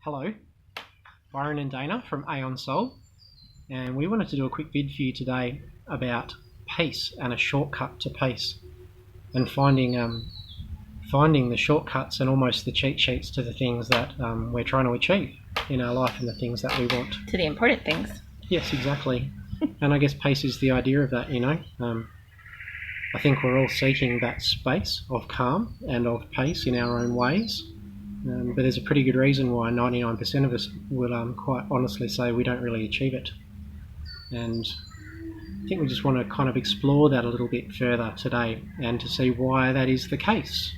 Hello, Byron and Dana from Aeon, and we wanted to do a quick vid for you today about pace and a shortcut to pace, and finding the shortcuts and almost the cheat sheets to the things that we're trying to achieve in our life and the things that we want. To the important things. Yes, exactly. And I guess pace is the idea of that, I think we're all seeking that space of calm and of pace in our own ways. But there's a pretty good reason why 99% of us will quite honestly say we don't really achieve it. And I think we just want to kind of explore that a little bit further today and to see why that is the case.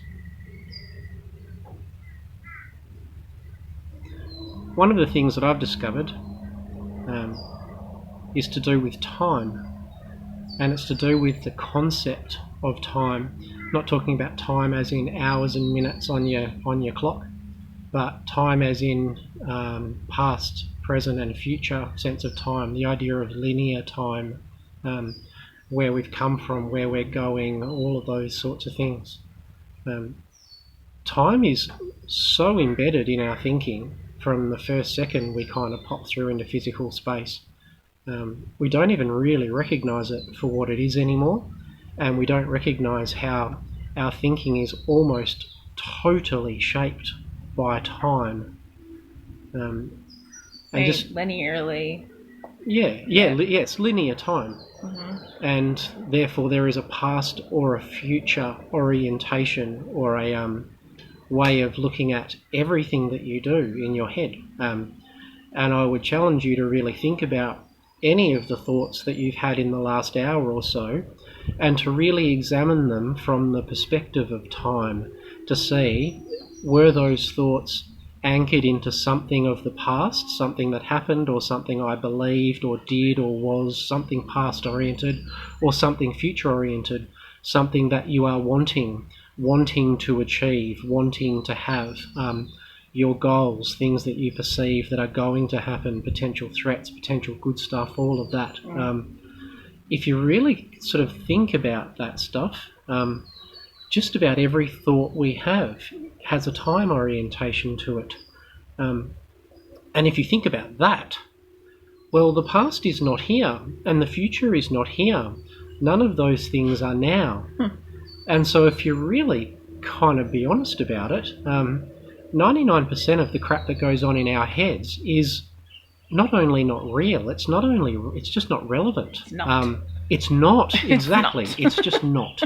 One of the things that I've discovered is to do with time, and it's to do with the concept of time. Not talking about time as in hours and minutes on your clock, but time as in past, present and future sense of time, the idea of linear time, where we've come from, where we're going, all of those sorts of things. Time is so embedded in our thinking from the first second we kind of pop through into physical space. We don't even really recognise it for what it is anymore, and we don't recognise how our thinking is almost totally shaped by time, and just linearly. Yes, linear time. Mm-hmm. And therefore there is a past or a future orientation or a way of looking at everything that you do in your head. And I would challenge you to really think about any of the thoughts that you've had in the last hour or so, and to really examine them from the perspective of time, to see, were those thoughts anchored into something of the past, something that happened, or something I believed or did or was, something past oriented, or something future oriented, something that you are wanting to achieve, wanting to have, your goals, things that you perceive that are going to happen, potential threats, potential good stuff, all of that. If you really sort of think about that stuff, just about every thought we have has a time orientation to it. And if you think about that, well, the past is not here and the future is not here. None of those things are now. And so if you really kind of be honest about it, 99% of the crap that goes on in our heads is not only not real, it's just not relevant. It's not. It's not, exactly. It's not. It's just not.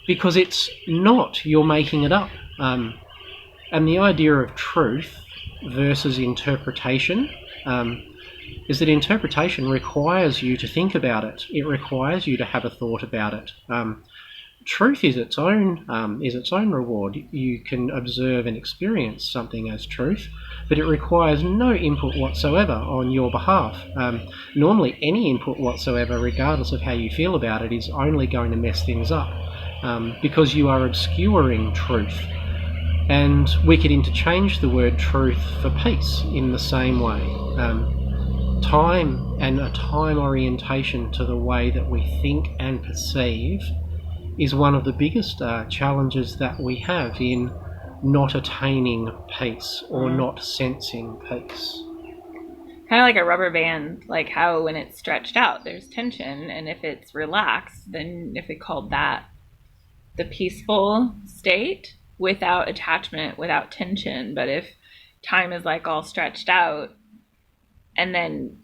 Because it's not, you're making it up. And the idea of truth versus interpretation is that interpretation requires you to think about it. It requires you to have a thought about it. Truth is its own reward. You can observe and experience something as truth, but it requires no input whatsoever on your behalf. Normally, any input whatsoever, regardless of how you feel about it, is only going to mess things up, because you are obscuring truth. And we could interchange the word truth for peace in the same way. Time and a time orientation to the way that we think and perceive is one of the biggest challenges that we have in not attaining peace or not sensing peace. Kind of like a rubber band, like how when it's stretched out, there's tension, and if it's relaxed, then if we called that the peaceful state without attachment, without tension. But if time is like all stretched out, and then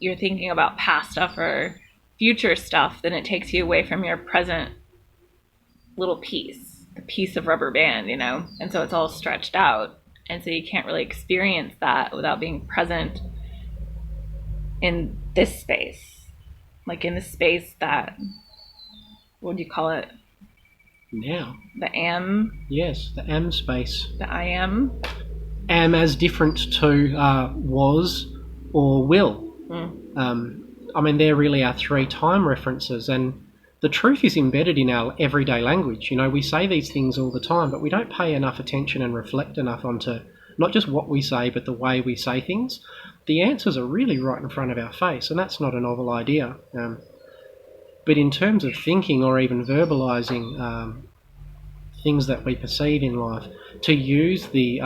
you're thinking about past stuff or future stuff, then it takes you away from your present little piece, the piece of rubber band, and so it's all stretched out, and so you can't really experience that without being present in this space, like in the space that, what do you call it now? The am? Yes, the am space. The I am? Am as different to was or will. There really are three time references, and the truth is embedded in our everyday language. We say these things all the time, but we don't pay enough attention and reflect enough onto not just what we say, but the way we say things. The answers are really right in front of our face, and that's not a novel idea. But in terms of thinking or even verbalising things that we perceive in life, to use the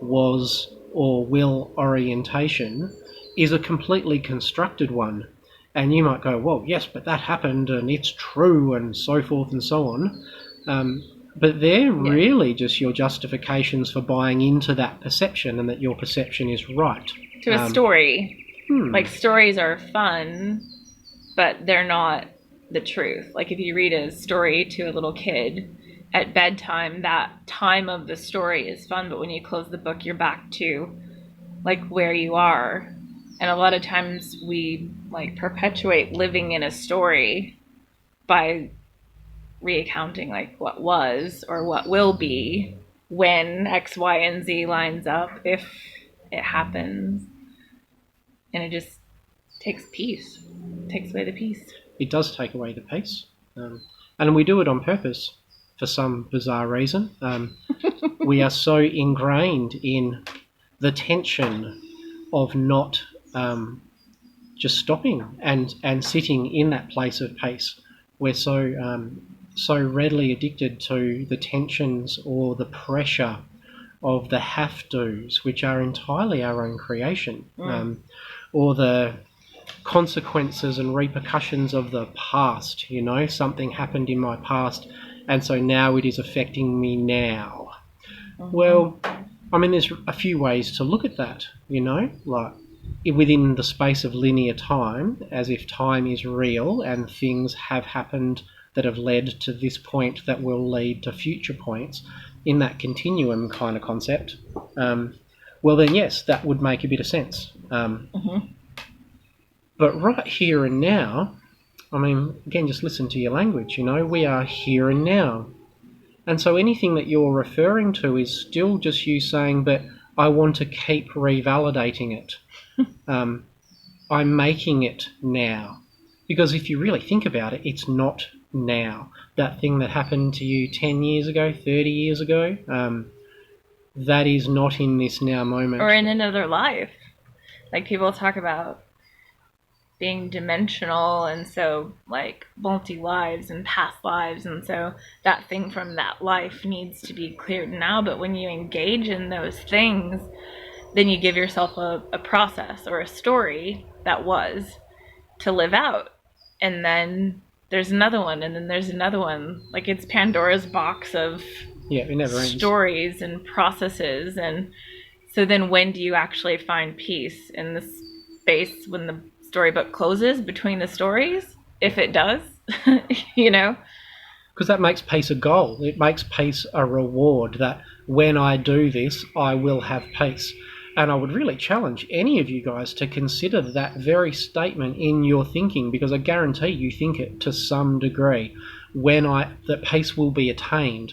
was or will orientation is a completely constructed one. And you might go, well, yes, but that happened and it's true and so forth and so on. But they're really just your justifications for buying into that perception and that your perception is right. To a story. Like, stories are fun, but they're not the truth. Like, if you read a story to a little kid at bedtime, that time of the story is fun, but when you close the book, you're back to, like, where you are. And a lot of times we, like, perpetuate living in a story by recounting, like, what was or what will be when X, Y, and Z lines up, if it happens. And it just takes peace. It takes away the peace. It does take away the peace. And we do it on purpose for some bizarre reason. We are so ingrained in the tension of not just stopping and sitting in that place of peace. We're so readily addicted to the tensions or the pressure of the have-tos, which are entirely our own creation, or the consequences and repercussions of the past. You know, something happened in my past, and so now it is affecting me now. Well, I mean, there's a few ways to look at that, you know, like within the space of linear time, as if time is real and things have happened that have led to this point that will lead to future points in that continuum kind of concept. Well, then, yes, that would make a bit of sense. But right here and now, I mean, again, just listen to your language, you know, we are here and now. And so anything that you're referring to is still just you saying, but I want to keep revalidating it. I'm making it now. Because if you really think about it, it's not now. That thing that happened to you 10 years ago, 30 years ago, that is not in this now moment. Or in another life. Like, people talk about being dimensional, and so, like, multi-lives and past lives, and so that thing from that life needs to be cleared now. But when you engage in those things, then you give yourself a process or a story that was to live out. And then there's another one, and then there's another one. Like, it's Pandora's box of it never ends. Stories and processes. And so then when do you actually find peace in the space when the storybook closes between the stories? If it does, you know? Because that makes peace a goal. It makes peace a reward, that when I do this, I will have peace. And I would really challenge any of you guys to consider that very statement in your thinking, because I guarantee you think it to some degree. That peace will be attained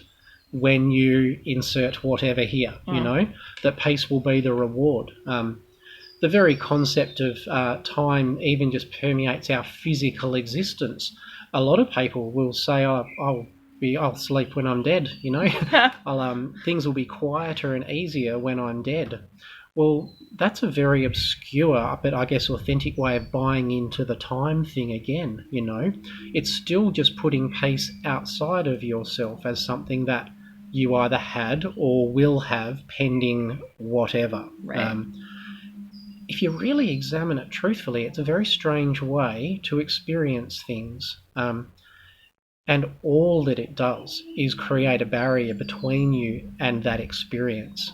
when you insert whatever here, you know, that peace will be the reward. The very concept of time even just permeates our physical existence. A lot of people will say, I'll sleep when I'm dead, you know. Things will be quieter and easier when I'm dead. Well, that's a very obscure, but I guess authentic way of buying into the time thing again, you know. It's still just putting peace outside of yourself as something that you either had or will have pending whatever. Right. If you really examine it truthfully, it's a very strange way to experience things. And all that it does is create a barrier between you and that experience.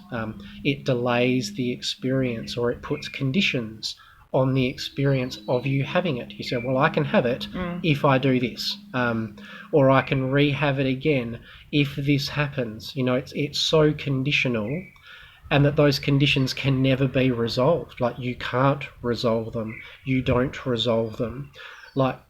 It delays the experience, or it puts conditions on the experience of you having it. You say, well, I can have it if I do this, or I can re-have it again if this happens. You know, it's so conditional, and that those conditions can never be resolved. Like, you can't resolve them. You don't resolve them. Like,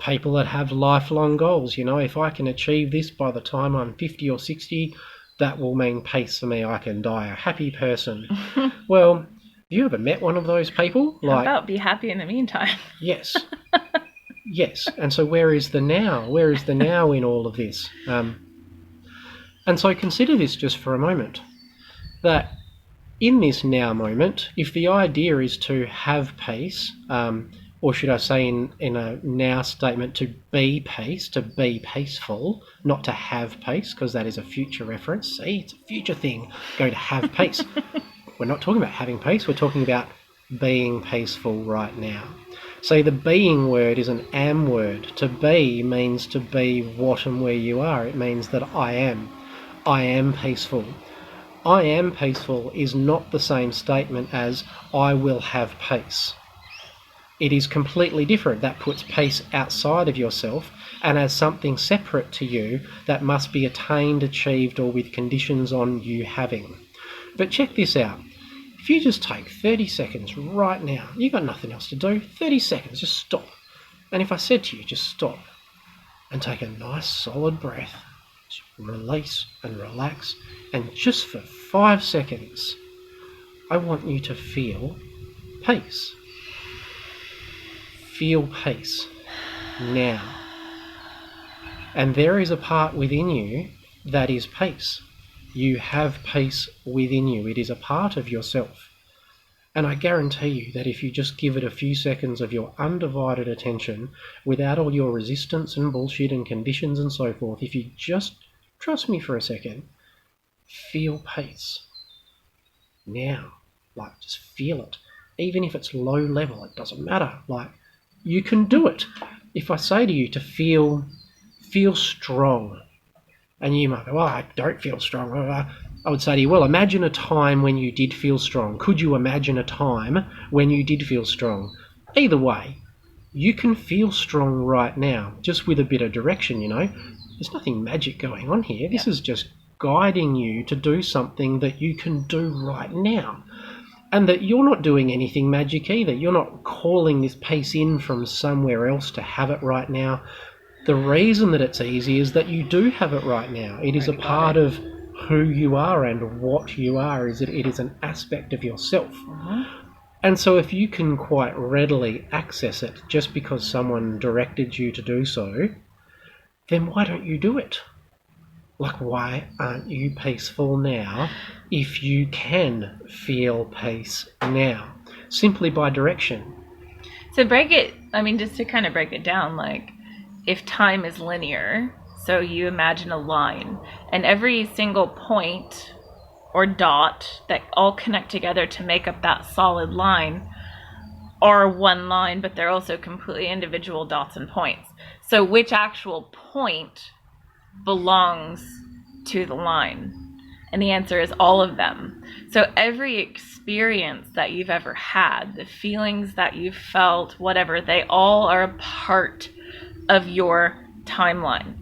people that have lifelong goals, you know, if I can achieve this by the time I'm 50 or 60, that will mean peace for me. I can die a happy person. Well, have you ever met one of those people? How about be happy in the meantime? Yes. Yes. And so where is the now? Where is the now in all of this? And so consider this just for a moment, that in this now moment, if the idea is to have peace, or should I say in a now statement, to be peace, to be peaceful, not to have peace, because that is a future reference. See, it's a future thing, go to have peace. We're not talking about having peace, we're talking about being peaceful right now. So the being word is an am word. To be means to be what and where you are. It means that I am. I am peaceful. I am peaceful is not the same statement as I will have peace. It is completely different. That puts peace outside of yourself and as something separate to you that must be attained, achieved, or with conditions on you having. But check this out. If you just take 30 seconds right now, you've got nothing else to do, 30 seconds, just stop. And if I said to you, just stop and take a nice solid breath, just release and relax, and just for 5 seconds, I want you to feel peace. Feel peace now. And there is a part within you that is peace. You have peace within you. It is a part of yourself. And I guarantee you that if you just give it a few seconds of your undivided attention, without all your resistance and bullshit and conditions and so forth, if you just trust me for a second, feel peace. Now. Like, just feel it. Even if it's low level, it doesn't matter. Like, you can do it. If I say to you to feel strong, and you might go, oh, I don't feel strong. I would say to you, well, imagine a time when you did feel strong. Could you imagine a time when you did feel strong? Either way, you can feel strong right now, just with a bit of direction, you know. There's nothing magic going on here. This is just guiding you to do something that you can do right now. And that you're not doing anything magic either. You're not calling this peace in from somewhere else to have it right now. The reason that it's easy is that you do have it right now. It is a part of who you are and what you are. It is an aspect of yourself. And so if you can quite readily access it just because someone directed you to do so, then why don't you do it? Like, why aren't you peaceful now if you can feel peace now? Simply by direction. So just to kind of break it down, like, if time is linear, so you imagine a line, and every single point or dot that all connect together to make up that solid line are one line, but they're also completely individual dots and points. So which actual point belongs to the line? And the answer is all of them. So every experience that you've ever had, the feelings that you've felt, whatever, they all are a part of your timeline.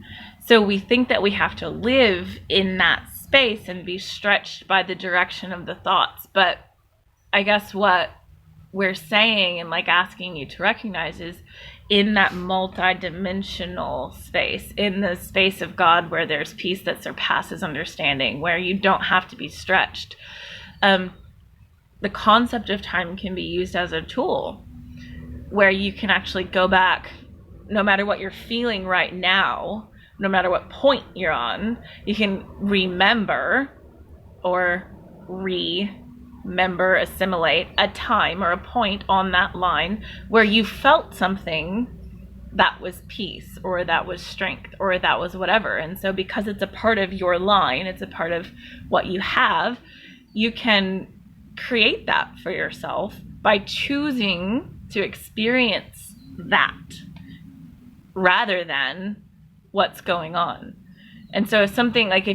So we think that we have to live in that space and be stretched by the direction of the thoughts. But I guess what we're saying and like asking you to recognize is in that multi-dimensional space, in the space of God where there's peace that surpasses understanding, where you don't have to be stretched. The concept of time can be used as a tool where you can actually go back, no matter what you're feeling right now, no matter what point you're on, you can remember or assimilate a time or a point on that line where you felt something that was peace or that was strength or that was whatever. And so because it's a part of your line, it's a part of what you have, you can create that for yourself by choosing to experience that rather than what's going on. And so if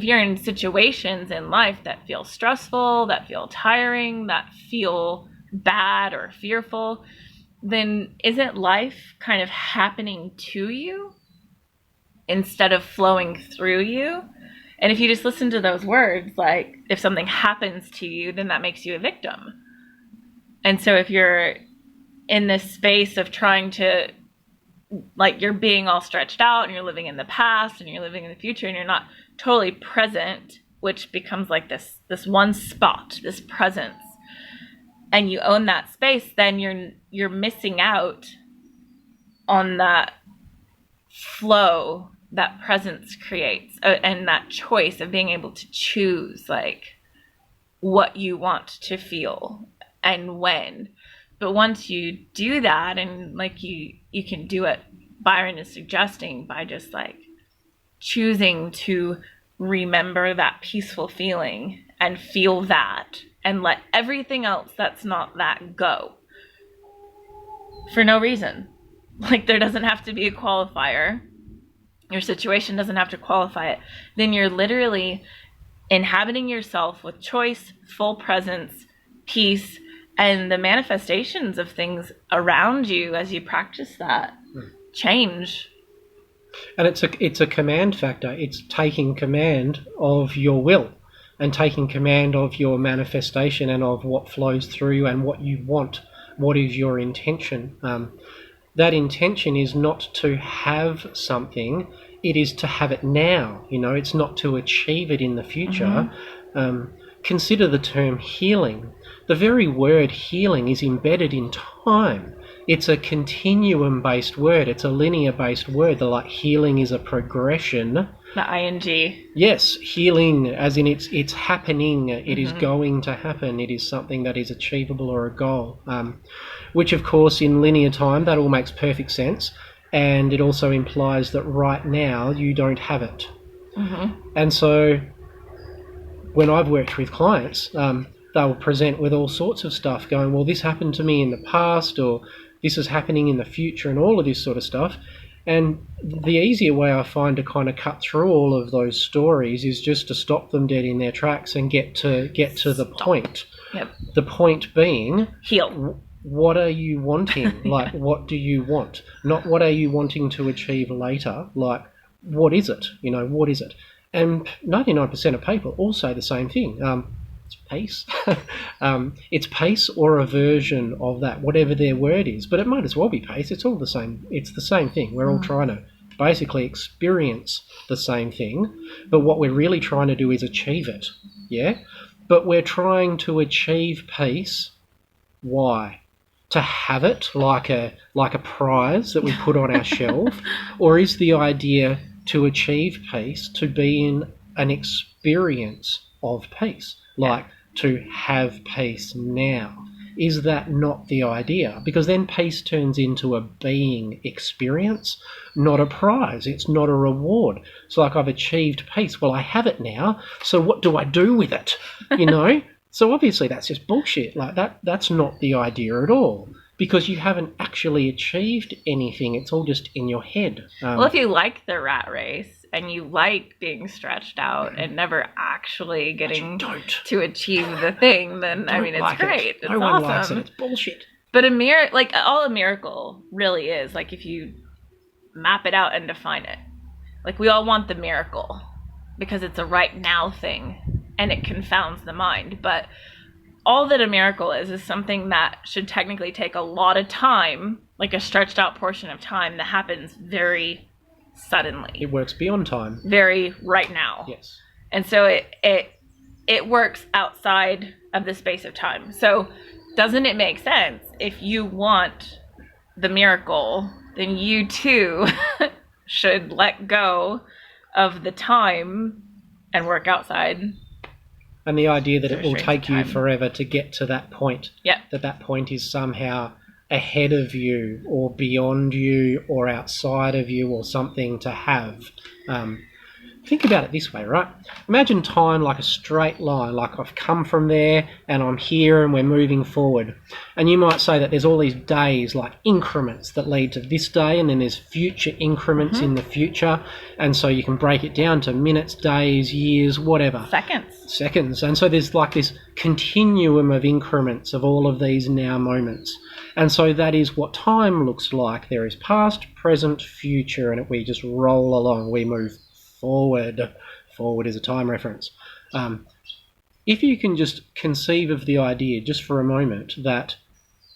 you're in situations in life that feel stressful, that feel tiring, that feel bad or fearful, then isn't life kind of happening to you instead of flowing through you? And if you just listen to those words, like if something happens to you, then that makes you a victim. And so if you're in this space of trying to, like, you're being all stretched out and you're living in the past and you're living in the future and you're not totally present, which becomes like this one spot, this presence, and you own that space, then you're missing out on that flow that presence creates, and that choice of being able to choose like what you want to feel and when. But once you do that, and like you can do it, Byron is suggesting, by just like choosing to remember that peaceful feeling and feel that and let everything else that's not that go for no reason. Like, there doesn't have to be a qualifier. Your situation doesn't have to qualify it. Then you're literally inhabiting yourself with choice, full presence, peace, and the manifestations of things around you as you practice that change. And it's a command factor. It's taking command of your will and taking command of your manifestation and of what flows through and what you want. What is your intention? That intention is not to have something, it is to have it now. It's not to achieve it in the future. Consider the term healing. The very word healing is embedded in time. It's a continuum-based word. It's a linear-based word. Like healing is a progression. The ing. Yes, healing as in it's happening. It is going to happen. It is something that is achievable or a goal. Which, of course, in linear time, that all makes perfect sense. And it also implies that right now you don't have it. And so when I've worked with clients, they'll present with all sorts of stuff going, well, this happened to me in the past, or this is happening in the future, and all of this sort of stuff. And the easier way I find to kind of cut through all of those stories is just to stop them dead in their tracks and get to the point. Yep. The point being, heal. What are you wanting? Like, what do you want? Not what are you wanting to achieve later? Like, what is it? What is it? And 99% of people all say the same thing. It's pace. It's pace or a version of that, whatever their word is. But it might as well be pace. It's all the same. It's the same thing. We're all trying to basically experience the same thing. But what we're really trying to do is achieve it. Yeah? But we're trying to achieve peace. Why? To have it like a prize that we put on our shelf? Or is the idea to achieve peace to be in an experience of peace? Like to have peace now. Is that not the idea? Because then peace turns into a being experience, not a prize. It's not a reward. It's like, I've achieved peace. Well, I have it now, so what do I do with it? So obviously that's just bullshit. Like that's not the idea at all, because you haven't actually achieved anything. It's all just in your head. Well, if you like the rat race and you like being stretched out and never actually getting to achieve the thing, then it's great. It's no one awesome. likes it. It's bullshit. But all a miracle really is, like, if you map it out and define it, like, we all want the miracle because it's a right now thing and it confounds the mind. But all that a miracle is something that should technically take a lot of time, like a stretched out portion of time that happens very suddenly. It works beyond time. Very right now. Yes. And so it works outside of the space of time. So doesn't it make sense, if you want the miracle, then you too should let go of the time and work outside? And the idea that it will take you forever to get to that point. Yeah. That point is somehow ahead of you or beyond you or outside of you or something to have. Think about it this way, right? Imagine time like a straight line, like I've come from there and I'm here and we're moving forward. And you might say that there's all these days, like increments that lead to this day, and then there's future increments in the future. And so you can break it down to minutes, days, years, whatever. Seconds. And so there's like this continuum of increments of all of these now moments. And so that is what time looks like. There is past, present, future, and we just roll along. We move forward. Forward is a time reference. If you can just conceive of the idea just for a moment that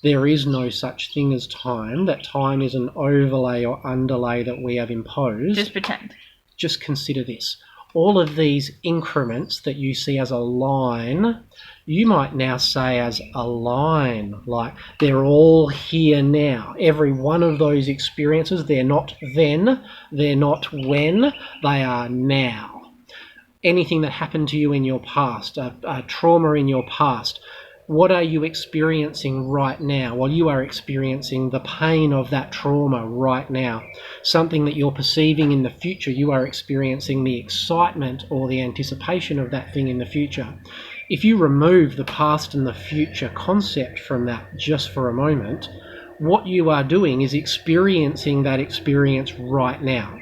there is no such thing as time, that time is an overlay or underlay that we have imposed. Just pretend. Just consider this. All of these increments that you see as a line, you might now say as a line, like they're all here now. Every one of those experiences, they're not then, they're not when, they are now. Anything that happened to you in your past, a trauma in your past, what are you experiencing right now? Well, you are experiencing the pain of that trauma right now. Something that you're perceiving in the future, you are experiencing the excitement or the anticipation of that thing in the future. If you remove the past and the future concept from that just for a moment, what you are doing is experiencing that experience right now.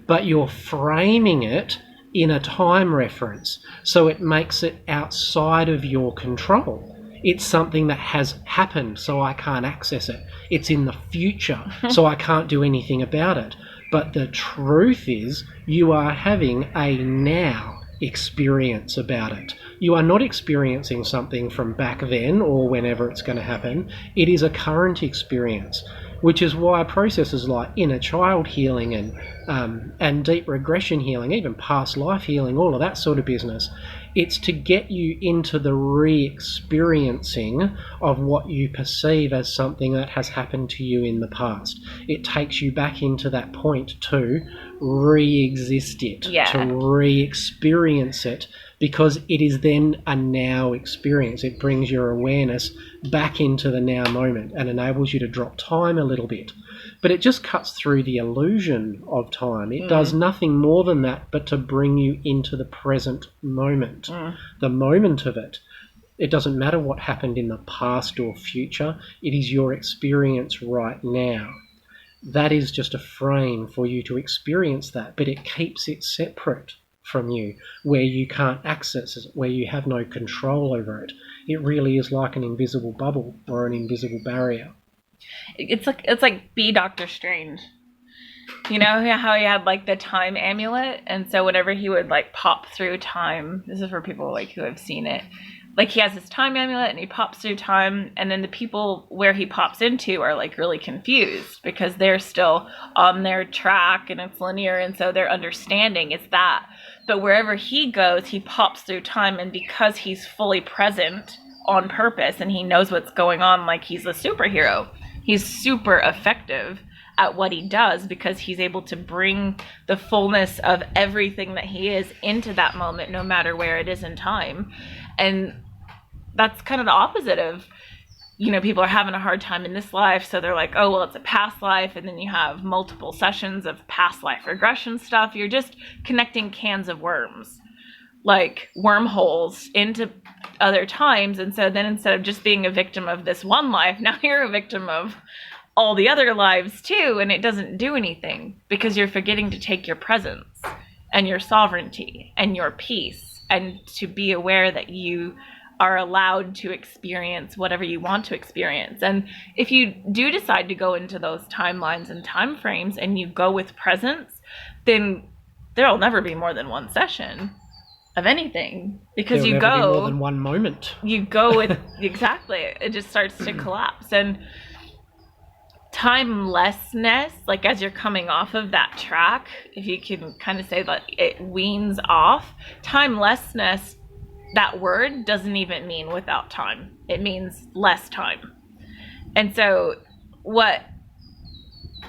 But you're framing it in a time reference, so it makes it outside of your control. It's something that has happened, so I can't access it. It's in the future, so I can't do anything about it. But the truth is, you are having a now experience about it. You are not experiencing something from back then or whenever it's going to happen. It is a current experience, which is why processes like inner child healing and deep regression healing, even past life healing, all of that sort of business, it's to get you into the re-experiencing of what you perceive as something that has happened to you in the past. It takes you back into that point to re-exist it, to re-experience it, because it is then a now experience. It brings your awareness back into the now moment and enables you to drop time a little bit. But it just cuts through the illusion of time. It does nothing more than that but to bring you into the present moment, the moment of it. It doesn't matter what happened in the past or future. It is your experience right now. That is just a frame for you to experience that, but it keeps it separate from you, where you can't access it, where you have no control over it. It really is like an invisible bubble or an invisible barrier. It's like be Doctor Strange. You know how he had like the time amulet, and so whenever he would like pop through time, this is for people like who have seen it. Like he has his time amulet and he pops through time, and then the people where he pops into are like really confused because they're still on their track and it's linear, and so their understanding is that. But wherever he goes, he pops through time, and because he's fully present on purpose and he knows what's going on, like he's a superhero. He's super effective at what he does because he's able to bring the fullness of everything that he is into that moment, no matter where it is in time. And that's kind of the opposite of, you know, people are having a hard time in this life, so they're like, oh, well, it's a past life, and then you have multiple sessions of past life regression stuff. You're just connecting cans of worms, like wormholes into other times. And so then instead of just being a victim of this one life, now you're a victim of all the other lives too, and it doesn't do anything because you're forgetting to take your presence and your sovereignty and your peace and to be aware that you are allowed to experience whatever you want to experience. And if you do decide to go into those timelines and time frames and you go with presence, then there'll never be more than one session of anything, because There'll you never go be more than one moment. You go with exactly, it just starts to collapse. And timelessness, like as you're coming off of that track, if you can kind of say that it weans off, timelessness, that word doesn't even mean without time. It means less time. And so what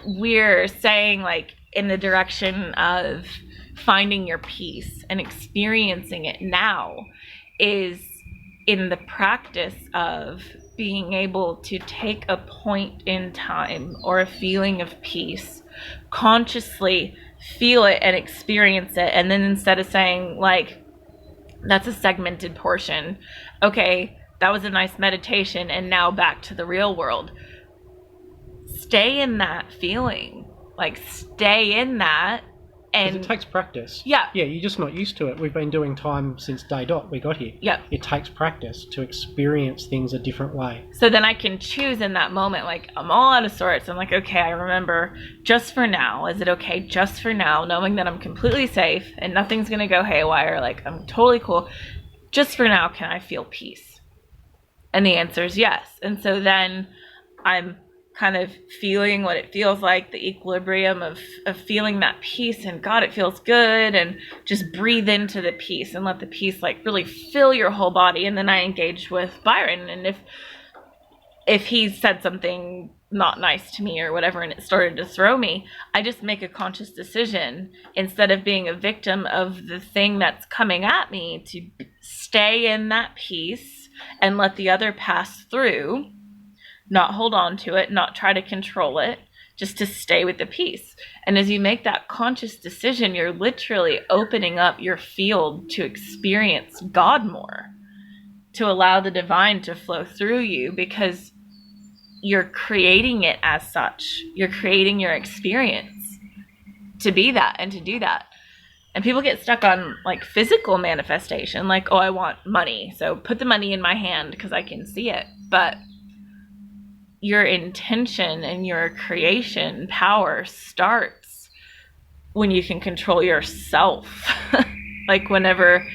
we're saying, like in the direction of finding your peace and experiencing it now, is in the practice of being able to take a point in time or a feeling of peace, consciously feel it and experience it, and then instead of saying like, that's a segmented portion, okay, that was a nice meditation and now back to the real world, stay in that feeling, like stay in that. And it takes practice. Yeah, you're just not used to it. We've been doing time since day dot we got here. Yeah, it takes practice to experience things a different way. So then I can choose in that moment, like I'm all out of sorts. I'm like, okay, I remember, just for now, is it okay just for now, knowing that I'm completely safe and nothing's gonna go haywire, like I'm totally cool, just for now, can I feel peace? And the answer is yes. And so then I'm kind of feeling what it feels like, the equilibrium of feeling that peace, and God, it feels good, and just breathe into the peace and let the peace like really fill your whole body. And then I engaged with Byron, and if he said something not nice to me or whatever and it started to throw me, I just make a conscious decision, instead of being a victim of the thing that's coming at me, to stay in that peace and let the other pass through, not hold on to it, not try to control it, just to stay with the peace. And as you make that conscious decision, you're literally opening up your field to experience God more. to allow the divine to flow through you, because you're creating it as such. You're creating your experience to be that and to do that. And people get stuck on like physical manifestation, like, oh, I want money, so put the money in my hand because I can see it. But your intention and your creation power starts when you can control yourself. Like whenever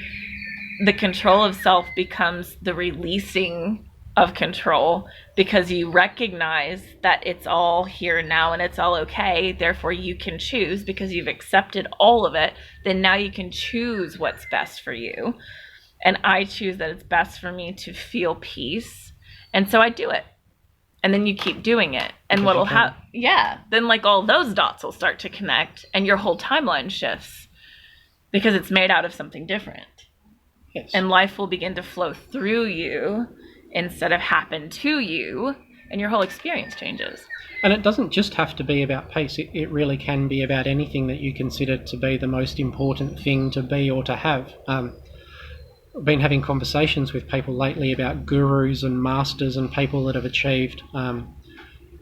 the control of self becomes the releasing of control, because you recognize that it's all here now and it's all okay, therefore you can choose because you've accepted all of it. Then now you can choose what's best for you. And I choose that it's best for me to feel peace, and so I do it. And then you keep doing it, and what'll happen, then like all those dots will start to connect, and your whole timeline shifts because it's made out of something different. Yes. And life will begin to flow through you instead of happen to you, and your whole experience changes. And it doesn't just have to be about peace. It really can be about anything that you consider to be the most important thing to be or to have. I've been having conversations with people lately about gurus and masters and people that have achieved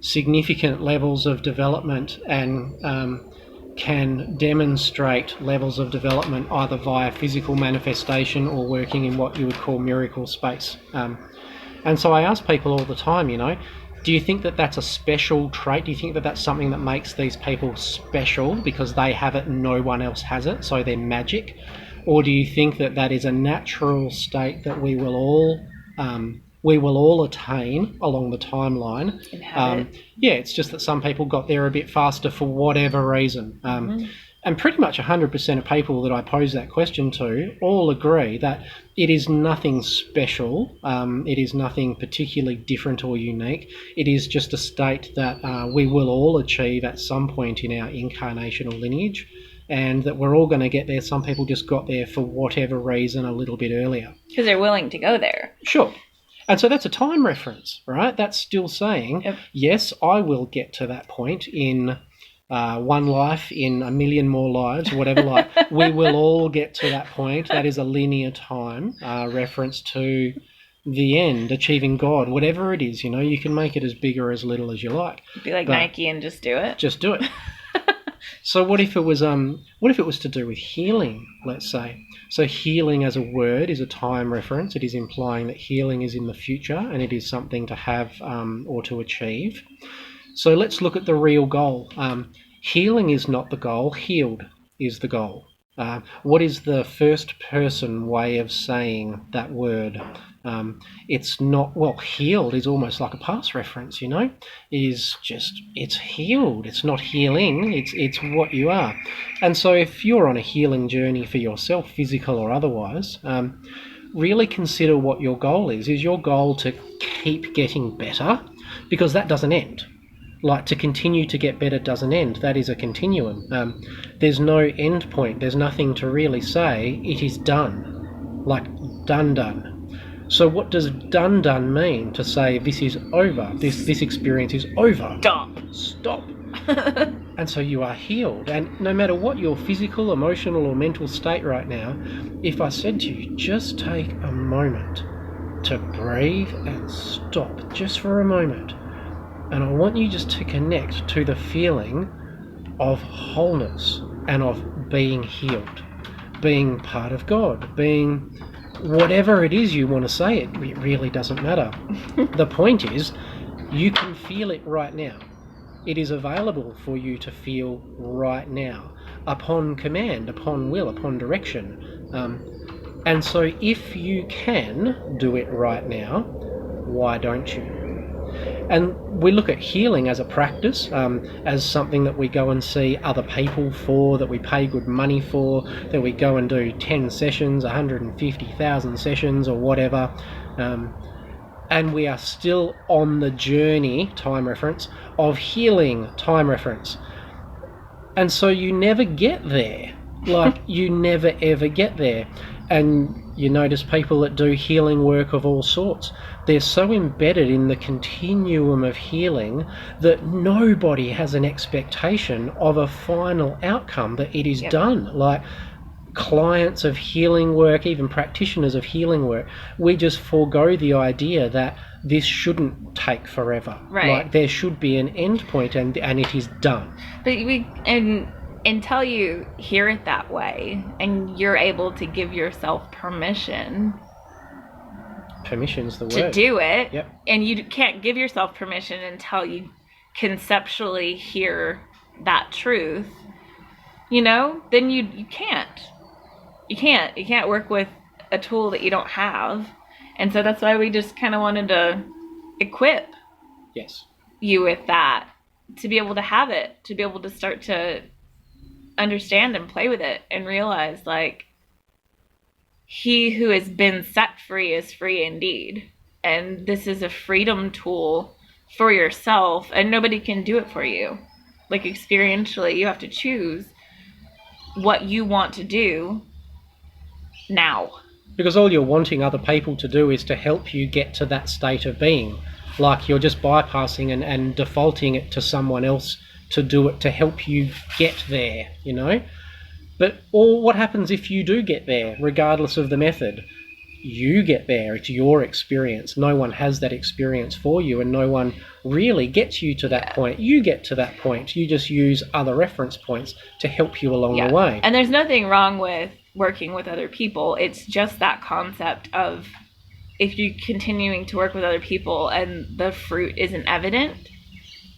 significant levels of development and can demonstrate levels of development either via physical manifestation or working in what you would call miracle space. And so I ask people all the time, do you think that that's a special trait? Do you think that that's something that makes these people special because they have it and no one else has it, so they're magic? Or do you think that that is a natural state that we will all attain along the timeline? It's just that some people got there a bit faster for whatever reason. And pretty much 100% of people that I pose that question to all agree that it is nothing special. It is nothing particularly different or unique. It is just a state that we will all achieve at some point in our incarnational lineage, and that we're all going to get there. Some people just got there for whatever reason a little bit earlier. Because they're willing to go there. Sure. And so that's a time reference, right? That's still saying, yes, I will get to that point in one life, in a million more lives, whatever life. We will all get to that point. That is a linear time reference to the end, achieving God, whatever it is. You can make it as big or as little as you like. Be like Nike and just do it. Just do it. So what if it was to do with healing, let's say? So healing as a word is a time reference. It is implying that healing is in the future and it is something to have or to achieve. So let's look at the real goal. Healing is not the goal. Healed is the goal. What is the first person way of saying that word? It's not, healed is almost like a past reference, it's healed. It's not healing, it's what you are. And so if you're on a healing journey for yourself, physical or otherwise, really consider what your goal is. Is your goal to keep getting better? Because that doesn't end. Like, to continue to get better doesn't end. That is a continuum. There's no end point. There's nothing to really say. It is done. Like, done. So what does done mean? To say this is over. This experience is over. Stop. And so you are healed. And no matter what your physical, emotional or mental state right now, if I said to you, just take a moment to breathe and stop just for a moment. And I want you just to connect to the feeling of wholeness and of being healed, being part of God, being whatever it is you want to say. It really doesn't matter. The point is, you can feel it right now. It is available for you to feel right now, upon command, upon will, upon direction. And so if you can do it right now, why don't you? And we look at healing as a practice, as something that we go and see other people for, that we pay good money for, that we go and do 10 sessions, 150,000 sessions or whatever. And we are still on the journey, time reference, of healing, time reference. And so you never get there. Like, you never ever get there. And you notice people that do healing work of all sorts, they're so embedded in the continuum of healing that nobody has an expectation of a final outcome, that it is done. Like, clients of healing work, even practitioners of healing work, we just forego the idea that this shouldn't take forever. Right. Like there should be an end point, and it is done. But until you hear it that way and you're able to give yourself permission. Permission's the word. To do it. Yep. And you can't give yourself permission until you conceptually hear that truth, then you can't. You can't work with a tool that you don't have. And so that's why we just kind of wanted to equip you with that, to be able to have it, to be able to start to understand and play with it and realize, like, he who has been set free is free indeed. And this is a freedom tool for yourself, and nobody can do it for you. Like, experientially, you have to choose what you want to do now. Because all you're wanting other people to do is to help you get to that state of being. Like you're just bypassing and defaulting it to someone else to do it, to help you get there, But what happens if you do get there, regardless of the method? You get there. It's your experience. No one has that experience for you, and no one really gets you to that point. You get to that point. You just use other reference points to help you along the way. And there's nothing wrong with working with other people. It's just that concept of, if you're continuing to work with other people and the fruit isn't evident,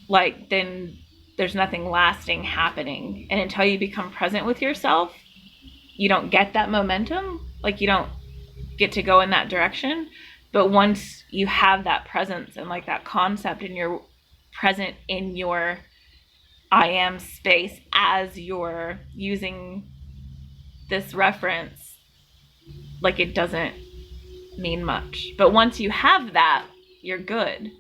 like, then there's nothing lasting happening. And until you become present with yourself, you don't get that momentum. Like, you don't get to go in that direction. But once you have that presence and like that concept, and you're present in your I am space as you're using this reference, like, it doesn't mean much. But once you have that, you're good.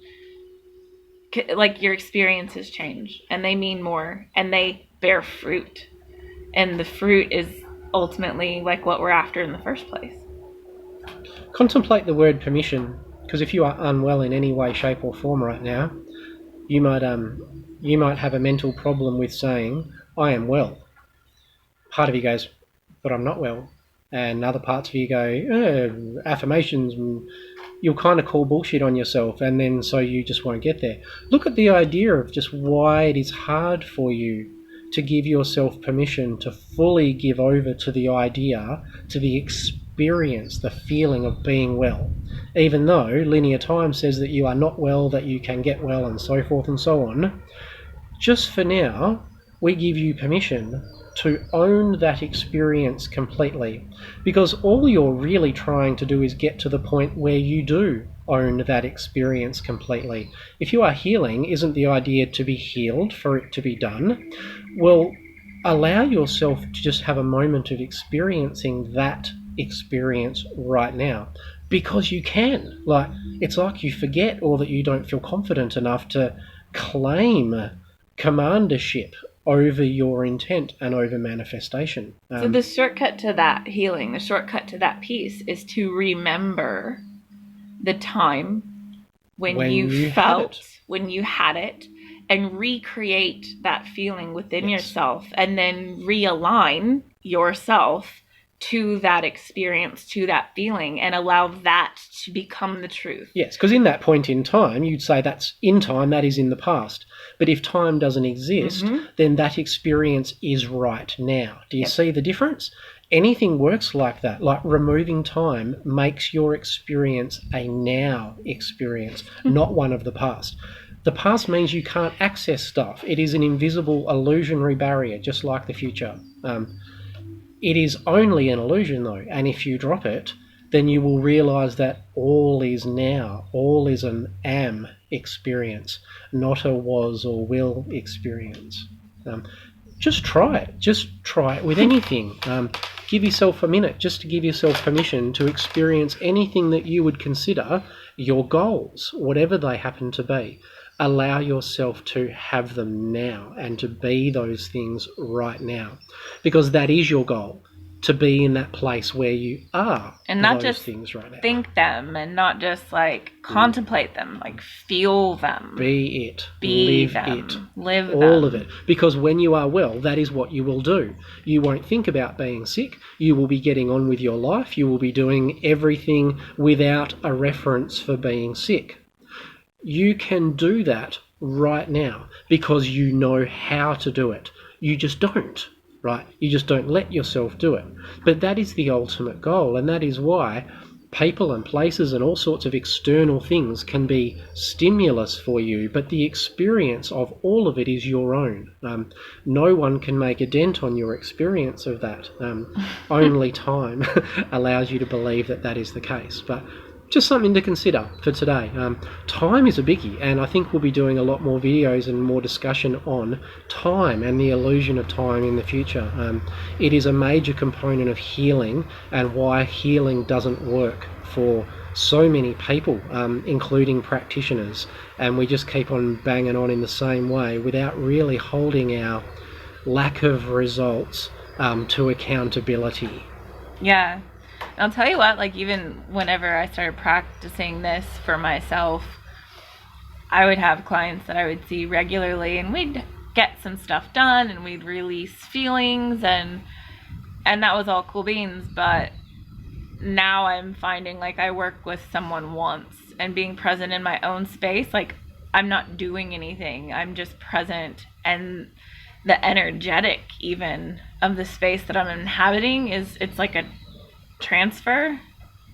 Like, your experiences change, and they mean more, and they bear fruit, and the fruit is ultimately like what we're after in the first place. Contemplate the word permission, because if you are unwell in any way, shape or form right now, you might have a mental problem with saying, I am well. Part of you goes, but I'm not well. And other parts of you go, affirmations, and you'll kind of call bullshit on yourself, and then so you just won't get there. Look at the idea of just why it is hard for you to give yourself permission to fully give over to the idea, to the experience, the feeling of being well. Even though linear time says that you are not well, that you can get well, and so forth and so on, just for now, we give you permission to own that experience completely, because all you're really trying to do is get to the point where you do own that experience completely. If you are healing, isn't the idea to be healed for it to be done? Well, allow yourself to just have a moment of experiencing that experience right now, because you can. Like, it's like you forget, or that you don't feel confident enough to claim commandership over your intent and over manifestation. So the shortcut to that healing, the shortcut to that peace, is to remember the time when you felt, when you had it, and recreate that feeling within yourself, and then realign yourself to that experience, to that feeling, and allow that to become the truth. Yes, because in that point in time, you'd say that's in time, that is in the past. But if time doesn't exist, then that experience is right now. Do you see the difference? Anything works like that. Like, removing time makes your experience a now experience, not one of the past. The past means you can't access stuff. It is an invisible illusionary barrier, just like the future. It is only an illusion, though, and if you drop it, then you will realise that all is now. All is an am experience, not a was or will experience. Just try it. Just try it with anything. Give yourself a minute just to give yourself permission to experience anything that you would consider your goals, whatever they happen to be. Allow yourself to have them now and to be those things right now, because that is your goal, to be in that place where you are, and not those just things right now. think them, and not just like contemplate them, like feel them, be it, be live them, it, live all them. of it. Because when you are well, that is what you will do. You won't think about being sick. You will be getting on with your life. You will be doing everything without a reference for being sick. You can do that right now because you know how to do it. You just don't, right? You just don't let yourself do it. But that is the ultimate goal, and that is why people and places and all sorts of external things can be stimulus for you, but the experience of all of it is your own. No one can make a dent on your experience of that. Only time allows you to believe that that is the case. But just something to consider for today. Time is a biggie, and I think we'll be doing a lot more videos and more discussion on time and the illusion of time in the future. It is a major component of healing, and why healing doesn't work for so many people, including practitioners, and we just keep on banging on in the same way without really holding our lack of results to accountability. Yeah. I'll tell you what, like, even whenever I started practicing this for myself, I would have clients that I would see regularly, and we'd get some stuff done, and we'd release feelings, and that was all cool beans. But now I'm finding, like, I work with someone once, and being present in my own space, like, I'm not doing anything. I'm just present, and the energetic even of the space that I'm inhabiting it's like a transfer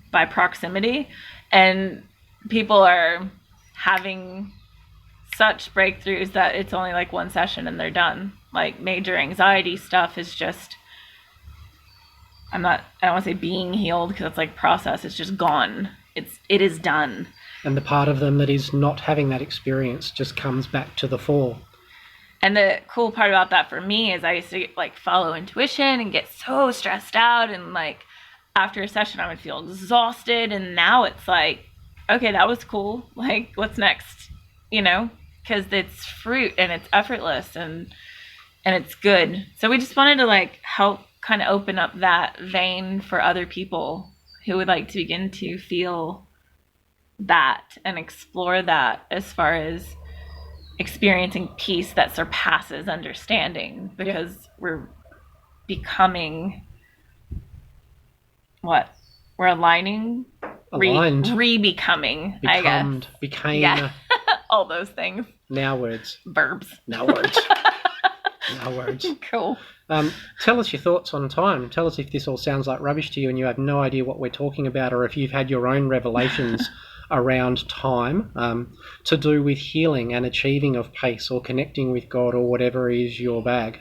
by proximity, and people are having such breakthroughs that it's only like one session and they're done. Like, major anxiety stuff is just, I don't want to say being healed, because it's like process. It's just gone. It is done. And the part of them that is not having that experience just comes back to the fore. And the cool part about that for me is I used to like follow intuition and get so stressed out, and like after a session I would feel exhausted, and now it's like, okay, that was cool. Like, what's next? You know, because it's fruit and it's effortless and it's good. So we just wanted to like help kind of open up that vein for other people who would like to begin to feel that and explore that, as far as experiencing peace that surpasses understanding, because we're becoming we're aligning, re-becoming, I guess. Became. Yeah. All those things. Now words. Verbs. Now words. Now words. Cool. Tell us your thoughts on time. Tell us if this all sounds like rubbish to you and you have no idea what we're talking about, or if you've had your own revelations around time to do with healing and achieving of peace, or connecting with God, or whatever is your bag.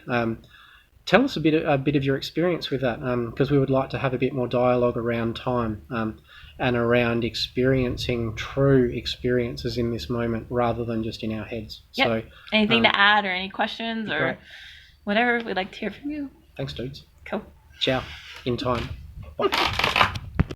Tell us a bit of your experience with that, because we would like to have a bit more dialogue around time and around experiencing true experiences in this moment rather than just in our heads. Yep. So, anything to add, or any questions, or great. Whatever, we'd like to hear from you. Thanks, dudes. Cool. Ciao. In time. Bye.